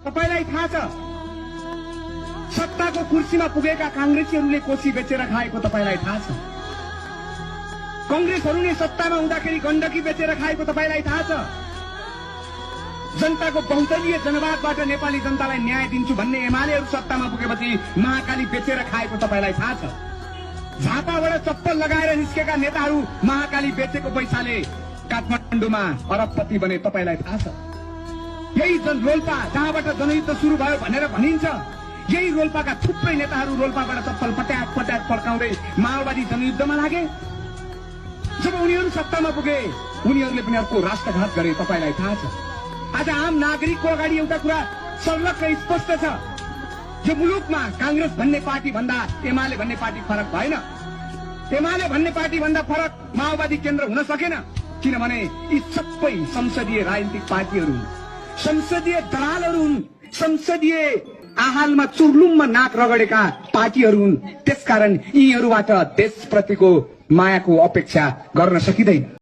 तपाईलाई थाहा छ सत्ताको कुर्सीमा पुगेका कांग्रेसीहरूले कोसी बेचेर खाएको तपाईलाई थाहा छ। कांग्रेसहरूले सत्तामा हुँदाखेरि गण्डकी बेचेर खाएको तपाईलाई थाहा छ। जनताको बहुदलीय जनवादबाट नेपाली जनतालाई न्याय दिन्छु भन्ने एमालेहरू सत्तामा पुगेपछि महाकाली बेचेर खाएको तपाईलाई थाहा छ। झापाबाट चप्पल लगाएर निस्केका नेताहरू महाकाली बेचेको पैसाले काठमाडौँमा अरबपति बने तपाईलाई थाहा छ। यही रोल्पा जहाँबाट जनयुद्ध सुरु भयो भनेर भनिन्छ, यही रोल्पाका थुप्रै नेताहरू रोल्पाबाट चप्पल पट्याक पट्याक पड्काउँदै माओवादी जनयुद्धमा लागे। जब उनीहरू सत्तामा पुगे उनीहरूले पनि अर्को राष्ट्रघात गरे तपाईलाई थाहा छ। आज आम नागरिकको अगाडि एउटा कुरा सर्लक्क स्पष्ट छ, यो मुलुकमा कांग्रेस भन्ने पार्टी भन्दा एमाले भन्ने पार्टी फरक भएन। एमाले भन्ने पार्टी भन्दा फरक माओवादी केन्द्र हुन सकेन, किनभने यी सबै संसदीय राजनीतिक पार्टीहरू हुन्, संसदीय दलालहरू हुन्, संसदीय आहालमा चुर्लुममा नाक रगडेका पार्टीहरू हुन्। त्यसकारण यीहरूबाट देशप्रतिको मायाको अपेक्षा गर्न सकिँदैन।